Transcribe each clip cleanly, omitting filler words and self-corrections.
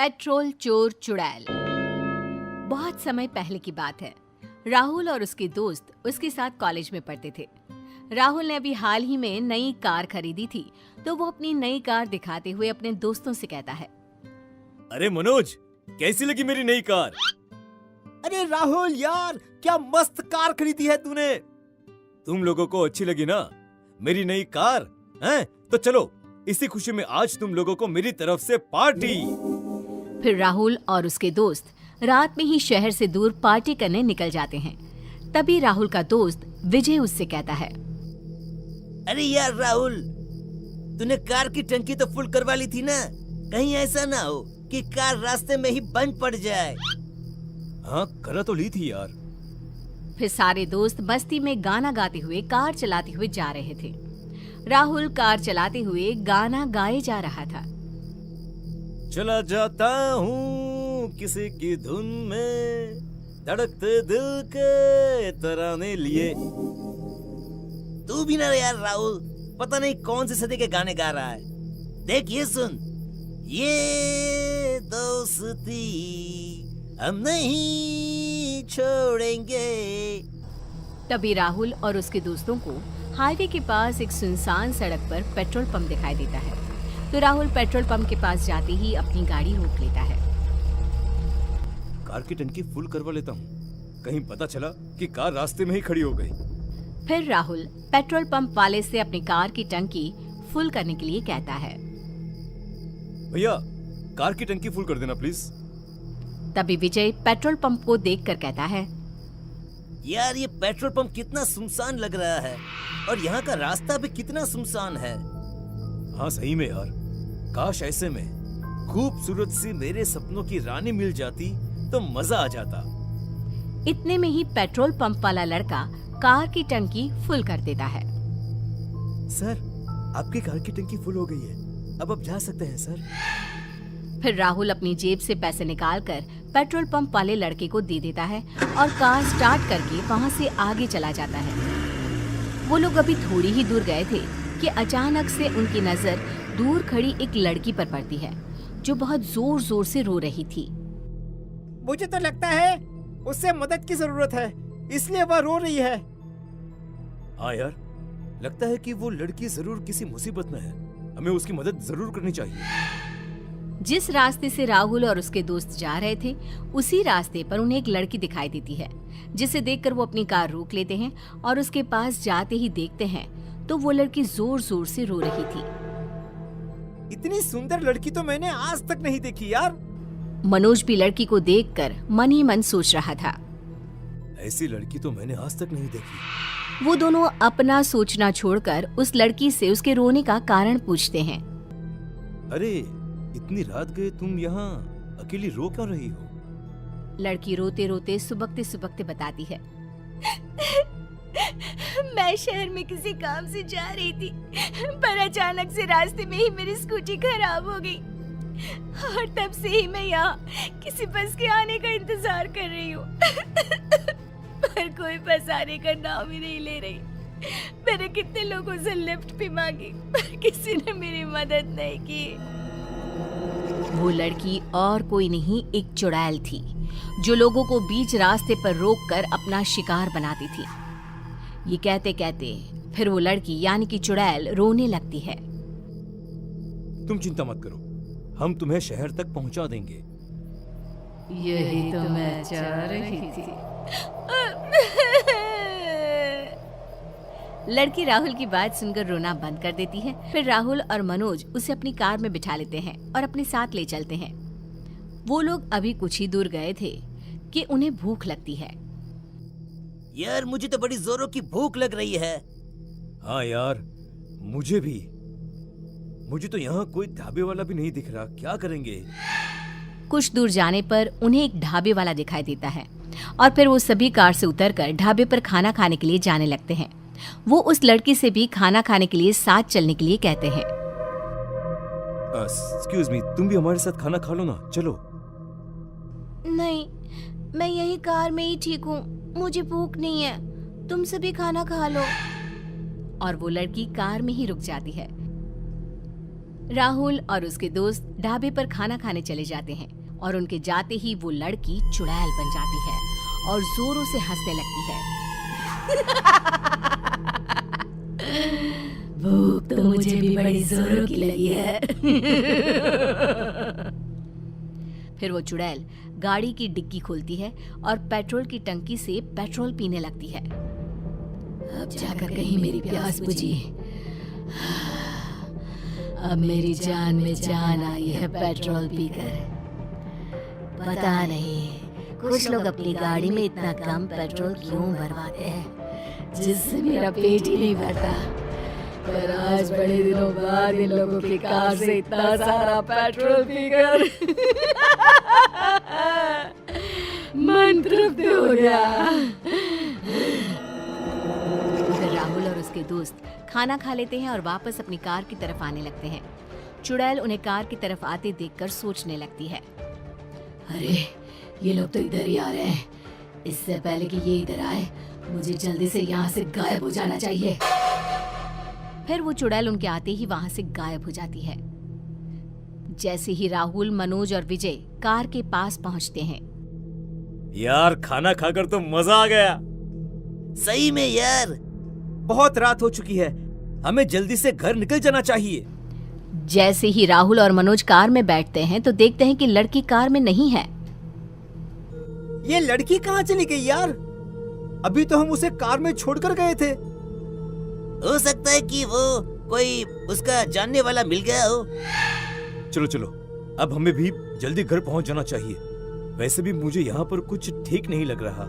Petrol चोर चुड़ैल। बहुत समय पहले की बात है। राहुल और उसके दोस्त उसके साथ कॉलेज में पढ़ते थे। राहुल ने अभी हाल ही में नई कार खरीदी थी, तो वो अपनी नई कार दिखाते हुए अपने दोस्तों से कहता है, अरे मनोज, कैसी लगी मेरी नई कार? अरे राहुल यार, क्या मस्त कार खरीदी है तूने। तुम लोगों को अच्छी लगी ना मेरी नई कार? हैं? तो चलो, इसी खुशी में आज तुम लोगों को मेरी तरफ से पार्टी। फिर राहुल और उसके दोस्त रात में ही शहर से दूर पार्टी करने निकल जाते हैं। तभी राहुल का दोस्त विजय उससे कहता है, अरे यार राहुल, तूने कार की टंकी तो फुल करवा ली थी ना, कहीं ऐसा ना हो कि कार रास्ते में ही बंद पड़ जाए। हाँ, करा तो ली थी यार। फिर सारे दोस्त मस्ती में गाना गाते हुए कार चलाते हुए जा रहे थे। राहुल कार चलाते हुए गाना गाए जा रहा था। चला जाता हूँ किसी की धुन में, धड़कते दिल के तराने लिए। तू भी ना यार राहुल, पता नहीं कौन से सदी के गाने गा रहा है। देख ये सुन, ये दोस्ती हम नहीं छोड़ेंगे। तभी राहुल और उसके दोस्तों को हाईवे के पास एक सुनसान सड़क पर पेट्रोल पंप दिखाई देता है। तो राहुल पेट्रोल पंप के पास जाते ही अपनी गाड़ी रोक लेता है। कार की टंकी फुल करवा लेता हूँ, कहीं पता चला कि कार रास्ते में ही खड़ी हो गई। फिर राहुल पेट्रोल पंप वाले से अपनी कार की टंकी फुल करने के लिए कहता है। भैया, कार की टंकी फुल कर देना प्लीज। तभी विजय पेट्रोल पंप को देखकर कहता है, यार ये पेट्रोल पंप कितना सुनसान लग रहा है, और यहाँ का रास्ता भी कितना सुनसान है। हाँ सही में यार, काश ऐसे में खूबसूरत सी मेरे सपनों की रानी मिल जाती तो मजा आ जाता। इतने में ही पेट्रोल पंप वाला लड़का कार की टंकी फुल कर देता है। सर, आपकी कार की टंकी फुल हो गई है, अब आप जा सकते हैं सर। फिर राहुल अपनी जेब से पैसे निकालकर पेट्रोल पंप वाले लड़के को दे देता है और कार स्टार्ट करके वहाँ से आगे चला जाता है। वो लोग अभी थोड़ी ही दूर गए थे कि अचानक से उनकी नजर दूर खड़ी एक लड़की पर पड़ती है, जो बहुत जोर जोर से रो रही थी। मुझे तो लगता है उससे मदद की जरूरत है, इसलिए वह रो रही है। हाँ यार, लगता है कि वो लड़की जरूर किसी मुसीबत में है, हमें उसकी मदद जरूर करनी चाहिए। जिस रास्ते से राहुल और उसके दोस्त जा रहे थे, उसी रास्ते पर उन्हें एक लड़की दिखाई देती है, जिसे देखकर वो अपनी कार रोक लेते हैं और उसके पास जाते ही देखते हैं तो वो लड़की जोर जोर से रो रही थी। इतनी सुंदर लड़की तो मैंने आज तक नहीं देखी यार। मनोज भी लड़की को देखकर मन ही मन सोच रहा था, ऐसी लड़की तो मैंने आज तक नहीं देखी। वो दोनों अपना सोचना छोड़कर उस लड़की से उसके रोने का कारण पूछते हैं। अरे, इतनी रात गए तुम यहाँ अकेली रो क्यों रही हो? लड़की रोते रोते सुबकते सुबकते बताती है, मैं शहर में किसी काम से जा रही थी, पर अचानक से रास्ते में ही मेरी स्कूटी खराब हो गई, और तब से ही मैं यहाँ किसी बस के आने का इंतजार कर रही हूँ। पर कोई बस आने का नाम ही नहीं ले रही। मैंने कितने लोगों से लिफ्ट भी मांगी, पर किसी ने मेरी मदद नहीं की। वो लड़की और कोई नहीं, एक चुड़ैल थी, जो लोगों को बीच रास्ते पर रोककर अपना शिकार बनाती थी। ये कहते कहते फिर वो लड़की यानी कि चुड़ैल रोने लगती है। तुम चिंता मत करो, हम तुम्हें शहर तक पहुंचा देंगे। यही तो मैं चाह रही थी। लड़की राहुल की बात सुनकर रोना बंद कर देती है। फिर राहुल और मनोज उसे अपनी कार में बिठा लेते हैं और अपने साथ ले चलते हैं। वो लोग अभी कुछ ही दूर गए थे कि उन्हें भूख लगती है। यार मुझे तो बड़ी जोरों की भूख लग रही है। हाँ यार, मुझे भी। मुझे तो यहाँ कोई ढाबे वाला भी नहीं दिख रहा, क्या करेंगे? कुछ दूर जाने पर उन्हें एक ढाबे वाला दिखाई देता है और फिर वो सभी कार से उतरकर ढाबे पर खाना खाने के लिए जाने लगते हैं। वो उस लड़की से भी खाना खाने के लिए साथ चलने के लिए कहते हैं। एक्सक्यूज मी, तुम भी हमारे साथ खाना खा लो ना, चलो। नहीं, मैं यही कार में ही ठीक हूँ, मुझे भूख नहीं है, तुम सभी खाना खा लो। और वो लड़की कार में ही रुक जाती है। राहुल और उसके दोस्त ढाबे पर खाना खाने चले जाते हैं और उनके जाते ही वो लड़की चुड़ैल बन जाती है और जोरों से हंसने लगती है। भूख तो मुझे भी बड़ी जोरों की लगी है। फिर वो चुड़ैल गाड़ी की डिग्गी खोलती है और पेट्रोल की टंकी से पेट्रोल पीने लगती है। अब जाकर कहीं मेरी प्यास बुझी। अब मेरी जान में जान आई है पेट्रोल पीकर। पता नहीं कुछ लोग अपनी गाड़ी में इतना कम पेट्रोल क्यों भरवाते हैं, जिससे मेरा पेट ही नहीं भरता। पर आज बड़े दिनों बाद इन लोगों की कार से इतना सारा पेट्रोल पीकर मन तृप्त हो गया। फिर राहुल और उसके दोस्त खाना खा लेते हैं और वापस अपनी कार की तरफ आने लगते हैं। चुड़ैल उन्हें कार की तरफ आते देखकर सोचने लगती है, अरे ये लोग तो इधर ही आ रहे हैं। इससे पहले कि ये इधर आए, मुझे जल्दी से यहाँ से गायब हो जाना चाहिए। फिर वो चुड़ैल उनके आते ही वहां से गायब हो जाती है। जैसे ही राहुल, मनोज और विजय कार के पास पहुंचते हैं। यार खाना खाकर तो मजा आ गया। सही में यार। बहुत रात हो चुकी है, हमें जल्दी से घर निकल जाना चाहिए। जैसे ही राहुल और मनोज कार में बैठते हैं तो देखते हैं कि लड़की कार में नहीं है। ये लड़की कहाँ चली गई यार? अभी तो हम उसे कार में छोड़कर गए थे। हो सकता है कि वो कोई उसका जानने वाला मिल गया हो। चलो चलो, अब हमें भी जल्दी घर पहुंच जाना चाहिए। वैसे भी मुझे यहाँ पर कुछ ठीक नहीं लग रहा।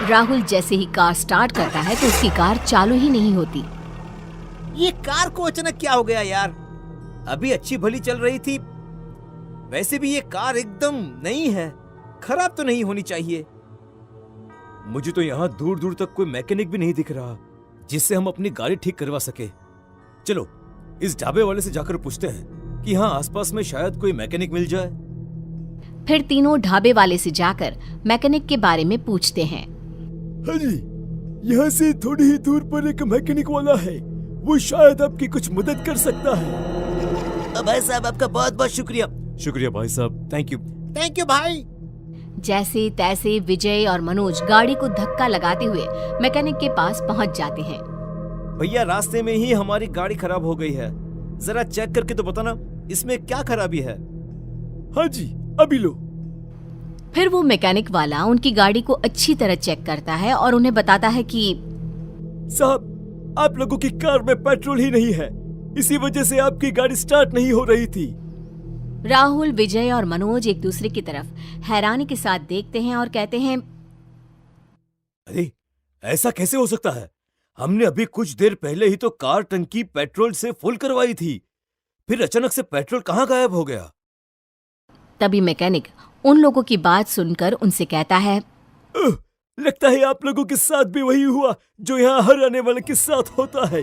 राहुल जैसे ही कार स्टार्ट करता है तो उसकी कार चालू ही नहीं होती। ये कार को अचानक क्या हो गया यार? अभी अच्छी भली चल रही थी। वैसे भी ये कार एकदम नई है, खराब तो नहीं होनी चाहिए। मुझे तो यहाँ दूर दूर तक कोई मैकेनिक भी नहीं दिख रहा जिससे हम अपनी गाड़ी ठीक करवा सके। चलो इस ढाबे वाले से जाकर पूछते हैं कि यहाँ आसपास में शायद कोई मैकेनिक मिल जाए। फिर तीनों ढाबे वाले से जाकर मैकेनिक के बारे में पूछते हैं। हाँ जी, यहाँ से थोड़ी ही दूर पर एक मैकेनिक वाला है, वो शायद आपकी कुछ मदद कर सकता है। भाई साहब आपका बहुत बहुत शुक्रिया। शुक्रिया भाई साहब, थैंक यू। थैंक यू भाई। जैसे तैसे विजय और मनोज गाड़ी को धक्का लगाते हुए मैकेनिक के पास पहुंच जाते हैं। भैया रास्ते में ही हमारी गाड़ी खराब हो गई है, जरा चेक करके तो बताना इसमें क्या खराबी है। हाँ जी अभी लो। फिर वो मैकेनिक वाला उनकी गाड़ी को अच्छी तरह चेक करता है और उन्हें बताता है कि साहब आप लोगों की कार में पेट्रोल ही नहीं है, इसी वजह से आपकी गाड़ी स्टार्ट नहीं हो रही थी। राहुल, विजय और मनोज एक दूसरे की तरफ हैरानी के साथ देखते हैं और कहते हैं, अरे ऐसा कैसे हो सकता है? हमने अभी कुछ देर पहले ही तो कार टंकी पेट्रोल से फुल करवाई थी, फिर अचानक से पेट्रोल कहाँ गायब हो गया? तभी मैकेनिक उन लोगों की बात सुनकर उनसे कहता है, लगता है आप लोगों के साथ भी वही हुआ जो यहाँ हर आने वाले के साथ होता है।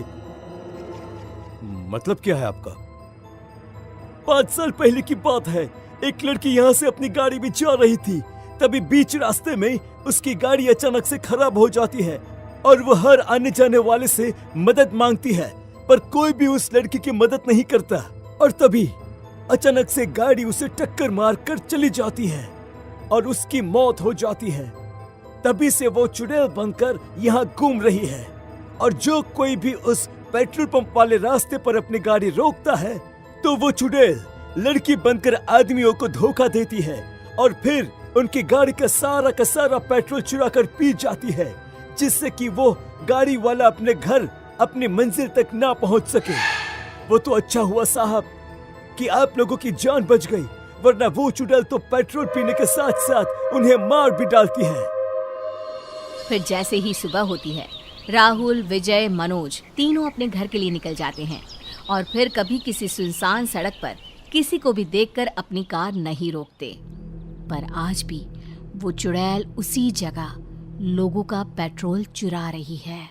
मतलब क्या है आपका? 5 साल पहले की बात है, एक लड़की यहाँ से अपनी गाड़ी में जा रही थी, तभी बीच रास्ते में उसकी गाड़ी अचानक से खराब हो जाती है और वो हर आने जाने वाले से मदद मांगती है, पर कोई भी उस लड़की की मदद नहीं करता और तभी अचानक से गाड़ी उसे टक्कर मारकर चली जाती है और उसकी मौत हो जाती है। तभी से वो चुड़ैल बनकर यहाँ घूम रही है और जो कोई भी उस पेट्रोल पंप वाले रास्ते पर अपनी गाड़ी रोकता है तो वो चुड़ैल लड़की बनकर आदमियों को धोखा देती है और फिर उनकी गाड़ी का सारा पेट्रोल चुरा कर पी जाती है, जिससे कि वो गाड़ी वाला अपने घर, अपनी मंजिल तक ना पहुंच सके। वो तो अच्छा हुआ साहब कि आप लोगों की जान बच गई, वरना वो चुड़ैल तो पेट्रोल पीने के साथ साथ उन्हें मार भी डालती है। फिर जैसे ही सुबह होती है, राहुल, विजय, मनोज तीनों अपने घर के लिए निकल जाते हैं और फिर कभी किसी सुनसान सड़क पर किसी को भी देखकर अपनी कार नहीं रोकते। पर आज भी वो चुड़ैल उसी जगह लोगों का पेट्रोल चुरा रही है।